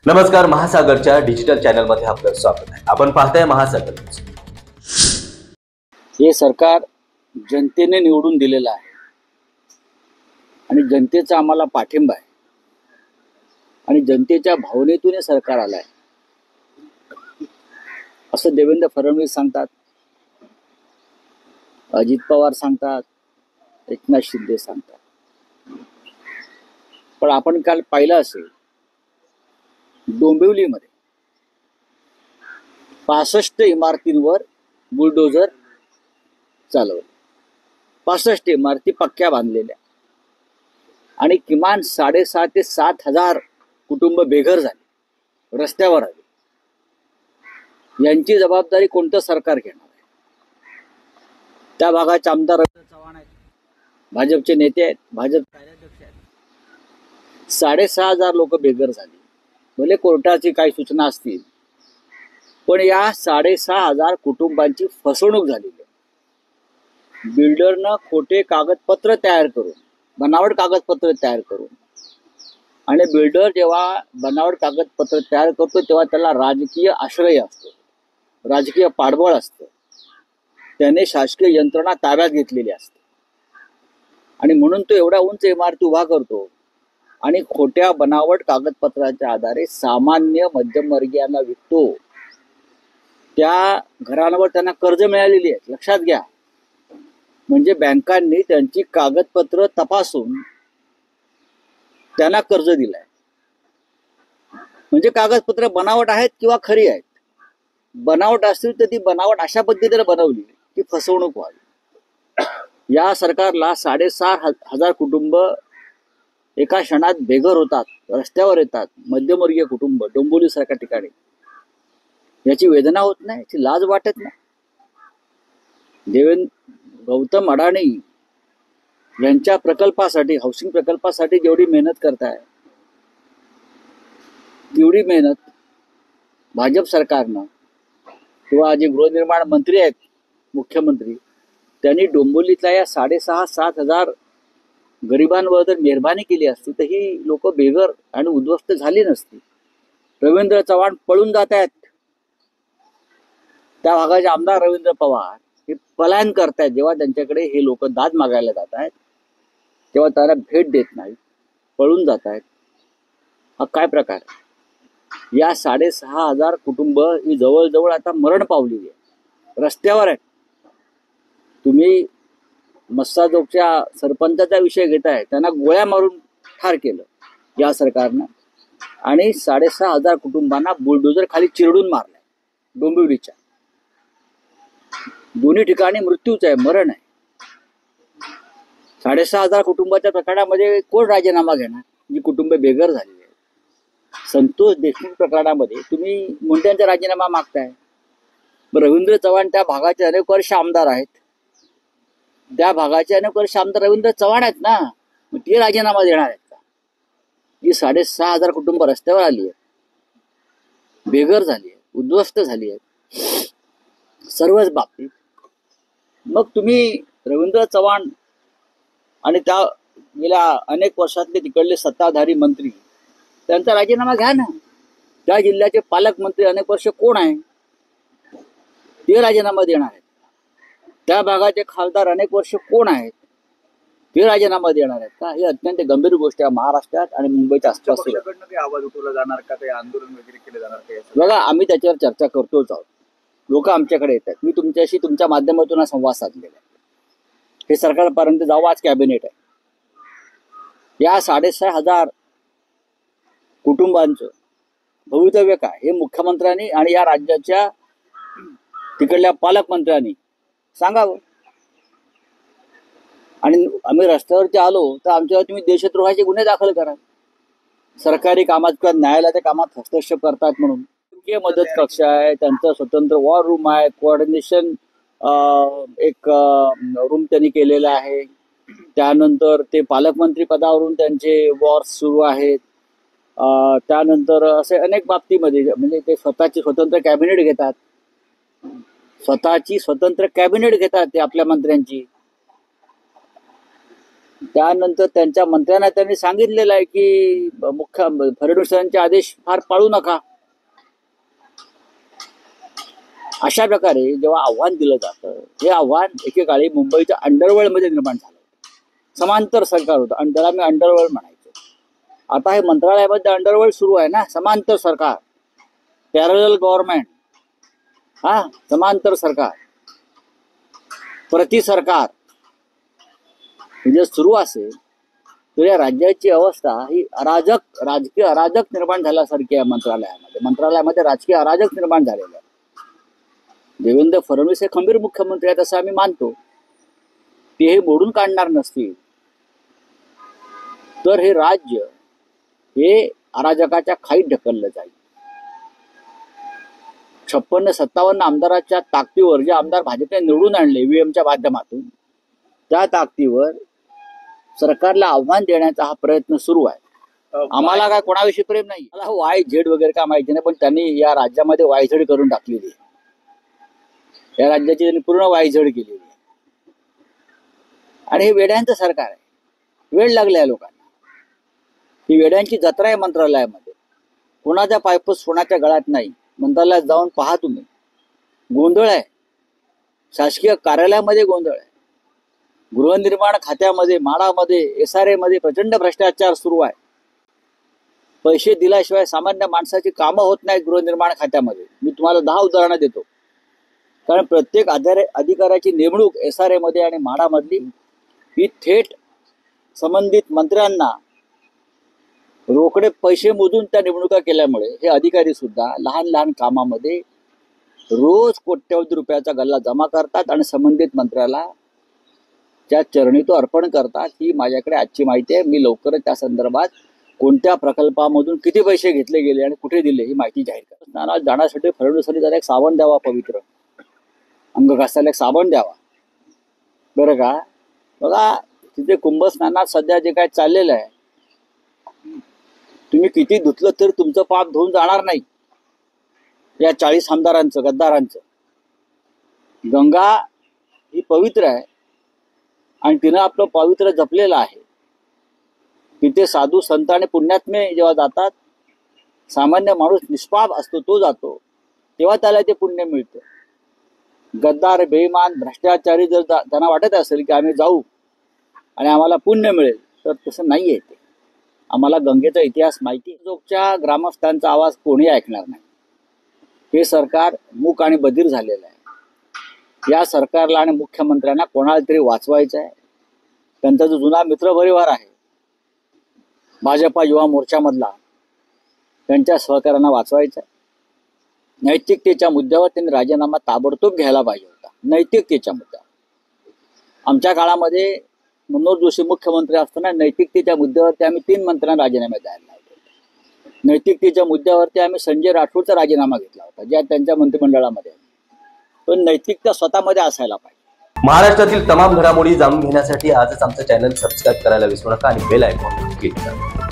नमस्कार, महासागरच्या डिजिटल चॅनलमध्ये आपलं स्वागत आहे. आपण पाहताय महासागर न्यूज. हे सरकार जनतेने निवडून दिलेलं आहे आणि जनतेचा आम्हाला पाठिंबा आहे आणि जनतेच्या भावनेतून हे सरकार आलं आहे असं देवेंद्र फडणवीस सांगतात, अजित पवार सांगतात, एकनाथ शिंदे सांगतात. पण आपण काल पाहिलं असेल, डोंबिवलीमध्ये 65 इमारतींवर बुलडोझर चालवलं. 65 इमारती पक्क्या बांधलेल्या आणि किमान 6,500 ते 7,000 कुटुंब बेघर झाले, रस्त्यावर आले. यांची जबाबदारी कोणतं सरकार घेणार आहे? त्या भागाचे आमदार रवींद्र चव्हाण आहेत, भाजपचे नेते आहेत, भाजप कार्याध्यक्ष आहेत. 6,500 लोक बेघर झाले. भले कोर्टाची काही सूचना असतील, पण या 6,500 कुटुंबांची फसवणूक झालेली आहे. बिल्डरनं खोटे कागदपत्र तयार करून, बनावट कागदपत्र तयार करून, आणि बिल्डर जेव्हा बनावट कागदपत्र तयार करतो तेव्हा त्याला राजकीय आश्रय असतो, राजकीय पाठबळ असतं. त्याने शासकीय यंत्रणा ताब्यात घेतलेली असते आणि म्हणून तो एवढा उंच इमारती उभा करतो आणि खोट्या बनावट कागदपत्राच्या आधारे सामान्य मध्यमवर्गीयांना विकतो. त्या घरांवर त्यांना कर्ज मिळालेली आहे, लक्षात घ्या. म्हणजे बँकांनी त्यांची कागदपत्र तपासून त्यांना कर्ज दिलंय. म्हणजे कागदपत्र बनावट आहेत किंवा खरी आहेत. बनावट असतील तर ती बनावट अशा पद्धतीने बनवली की फसवणूक व्हावी. या सरकारला 6,500 कुटुंब एका क्षणात बेघर होतात, रस्त्यावर येतात. मध्यमवर्गीय कुटुंब डोंबिवली सारख्या ठिकाणी याची वेदना होत नाही, याची लाज वाटत नाही. गौतम अडाणी यांच्या प्रकल्पासाठी, हाऊसिंग प्रकल्पासाठी जेवढी मेहनत करताय तेवढी मेहनत भाजप सरकारनं किंवा जे गृहनिर्माण मंत्री आहेत, मुख्यमंत्री, त्यांनी डोंबिवलीतल्या या 6,500-7,000 गरिबांवर जर मेहरबानी केली असती तर ही लोक बेघर आणि उद्ध्वस्त झाली नसती. रवींद्र चव्हाण पळून जात आहेत. त्या भागाचे आमदार रवींद्र पवार हे पलायन करतायत. जेव्हा त्यांच्याकडे हे लोक दाद मागायला जात आहेत तेव्हा त्यांना भेट देत नाहीत, पळून जात आहेत. हा काय प्रकार आहे? या 6,500 कुटुंब ही जवळजवळ आता मरण पावलेली आहे, रस्त्यावर आहेत. तुम्ही मस्साजोगच्या सरपंचाचा विषय घेताय, त्यांना गोळ्या मारून ठार केलं या सरकारनं आणि 6,500 कुटुंबांना बुलडोझर खाली चिरडून मारलाय. डोंबिवलीच्या दोन्ही ठिकाणी मृत्यूच आहे, मरण आहे. 6,500 कुटुंबाच्या प्रकरणामध्ये कोण राजीनामा घेणार? जी कुटुंब बेघर झालेली आहेत. संतोष देशमुख प्रकरणामध्ये तुम्ही मुंड्यांचा राजीनामा मागताय. रवींद्र चव्हाण त्या भागाचे अनेक वर्ष आमदार आहेत. त्या भागाचे अनेक वर्ष आमदार रवींद्र चव्हाण आहेत ना, मग ते राजीनामा देणार आहेत का? ही 6,500 कुटुंब रस्त्यावर आली आहेत, बेघर झाली आहेत, उद्ध्वस्त झाली आहेत सर्वच बाबतीत. मग तुम्ही रवींद्र चव्हाण आणि त्या गेल्या अनेक वर्षातले तिकडले सत्ताधारी मंत्री, त्यांचा राजीनामा घ्या ना. त्या जिल्ह्याचे पालकमंत्री अनेक वर्ष कोण आहे? ते राजीनामा देणार आहेत. त्या भागाचे खासदार अनेक वर्ष कोण आहेत? ते राजीनामा देणार आहेत का? ही अत्यंत गंभीर गोष्ट आहे महाराष्ट्रात आणि मुंबईच्या आसपास. आवाज उठवला जाणार का? काही आंदोलन वगैरे केले जाणार का? बघा, आम्ही त्याच्यावर चर्चा करतोच आहोत. लोक आमच्याकडे येतात. मी तुमच्याशी तुमच्या माध्यमातून संवाद साधलेला आहे. हे सरकारपर्यंत जावं, आज कॅबिनेट आहे. या 6,500 कुटुंबांचं भवितव्य काय हे मुख्यमंत्र्यांनी आणि या राज्याच्या तिकडल्या पालकमंत्र्यांनी सांगावं. आणि आम्ही रस्त्यावरती आलो तर आमच्यावर तुम्ही देशद्रोहाचे गुन्हे दाखल करा. सरकारी कामात किंवा न्यायालयाच्या कामात हस्तक्षेप करतात म्हणून. मदत कक्ष आहे, त्यांचं स्वतंत्र वॉर रूम आहे, कोऑर्डिनेशन एक रूम त्यांनी केलेला आहे. त्यानंतर ते पालकमंत्री पदावरून त्यांचे वॉर्स सुरू आहेत. त्यानंतर असे अनेक बाबतीमध्ये म्हणजे ते स्वतःची स्वतंत्र कॅबिनेट घेतात, स्वतःची स्वतंत्र कॅबिनेट घेतात ते आपल्या मंत्र्यांची. त्यानंतर त्यांच्या मंत्र्यांना त्यांनी सांगितलेलं आहे की फडणवीसांचे आदेश फार पाळू नका. अशा प्रकारे जेव्हा आव्हान दिलं जातं, हे आव्हान एकेकाळी मुंबईच्या अंडरवर्ल्डमध्ये निर्माण झालं. समांतर सरकार होतं, त्याला मी अंडरवर्ल्ड म्हणायचो. आता हे मंत्रालयामध्ये अंडरवर्ल्ड सुरू आहे ना, समांतर सरकार, पॅरलल गव्हर्नमेंट, समांतर सरकार, प्रति सरकार जे सुरू असेल तर या राज्याची अवस्था ही राजकीय अराजक निर्माण झाल्यासारखी आहे. मंत्रालयामध्ये राजकीय अराजक निर्माण झालेलं आहे. देवेंद्र फडणवीस हे खंबीर मुख्यमंत्री आहेत असं आम्ही मानतो. ते हे मोडून काढणार नसतील तर हे राज्य हे अराजकाच्या खाईत ढकललं जाईल. 56-57 आमदाराच्या ताकदीवर जे आमदार भाजपने निवडून आणले ईव्हीएमच्या माध्यमातून, त्या ताकदीवर सरकारला आव्हान देण्याचा हा प्रयत्न सुरू आहे. आम्हाला काय कोणाविषयी प्रेम नाही. मला YZ वगैरे काय माहिती नाही, पण त्यांनी या राज्यामध्ये YZ करून टाकलेली आहे. या राज्याची त्यांनी पूर्ण YZ केलेली आहे. आणि हे वेड्यांचं सरकार आहे. वेळ लागला या लोकांना. ही वेड्यांची जत्रा आहे मंत्रालयामध्ये. कोणाच्या पायपस कोणाच्या गळ्यात नाही. मंत्रालयात जाऊन पहा तुम्ही, गोंधळ आहे. शासकीय कार्यालयामध्ये गोंधळ आहे. गृहनिर्माण खात्यामध्ये, माडामध्ये, SRA मध्ये प्रचंड भ्रष्टाचार सुरू आहे. पैसे दिल्याशिवाय सामान्य माणसाची कामं होत नाहीत गृहनिर्माण खात्यामध्ये. मी तुम्हाला 10 उदाहरणं देतो. कारण प्रत्येक अधिकाऱ्याची नेमणूक SRA मध्ये आणि माडामधली ही थेट संबंधित मंत्र्यांना रोकडे पैसे मोजून त्या निवडणुका केल्यामुळे हे अधिकारी सुद्धा लहान लहान कामामध्ये रोज कोट्यवधी रुपयाचा गल्ला जमा करतात आणि संबंधित मंत्र्याला त्या चरणी तो अर्पण करतात. ही माझ्याकडे आजची माहिती आहे. मी लवकरच त्या संदर्भात कोणत्या प्रकल्पामधून किती पैसे घेतले गेले आणि कुठे दिले ही माहिती जाहीर करतो. स्नानात जाण्यासाठी फडणवीसांनी जरा एक साबण द्यावा, पवित्र अंग घासायला एक साबण द्यावा, बरं का. बघा तिथे कुंभस्नानात सध्या जे काय चाललेलं आहे, तुम्ही किती धुतलं तर तुमचं पाप धुवून जाणार नाही. या 40 आमदारांचं, गद्दारांचं. गंगा ही पवित्र आहे आणि तिनं आपलं पवित्र जपलेलं आहे. तिथे साधू संत आणि पुण्यात्मे जेव्हा जातात, सामान्य माणूस निष्पाप असतो तो जातो, तेव्हा त्याला ते पुण्य मिळतं. गद्दार, बेईमान, भ्रष्टाचारी जर त्यांना वाटत असेल की आम्ही जाऊ आणि आम्हाला पुण्य मिळेल, तर तसं नाहीये. ते आम्हाला गंगेचा इतिहास माहिती. जोगच्या ग्रामस्थांचा आवाज कोणी ऐकणार नाही. हे सरकार मूक आणि बधीर झालेलं आहे. या सरकारला आणि मुख्यमंत्र्यांना कोणाला तरी वाचवायचं आहे. त्यांचा जो जुना मित्रपरिवार आहे भाजपा युवा मोर्चामधला, त्यांच्या सहकार्यांना वाचवायचं आहे. नैतिकतेच्या मुद्द्यावर त्यांनी राजीनामा ताबडतोब घ्यायला पाहिजे होता. नैतिकतेच्या मुद्द्यावर. आमच्या काळामध्ये मनोहर जोशी मुख्यमंत्री असताना नैतिकतेच्या मुद्द्यावरती आम्ही 3 मंत्र्यांना राजीनामे द्यायला लावले. नैतिकतेच्या मुद्द्यावरती आम्ही संजय राठोडचा राजीनामा घेतला होता, ज्या त्यांच्या मंत्रिमंडळामध्ये. पण नैतिकता स्वतःमध्ये असायला पाहिजे. महाराष्ट्रातील तमाम घडामोडी जाणून घेण्यासाठी आजच आमचं चॅनल सबस्क्राईब करायला विसरू नका आणि बेल आयकॉन क्लिक करा.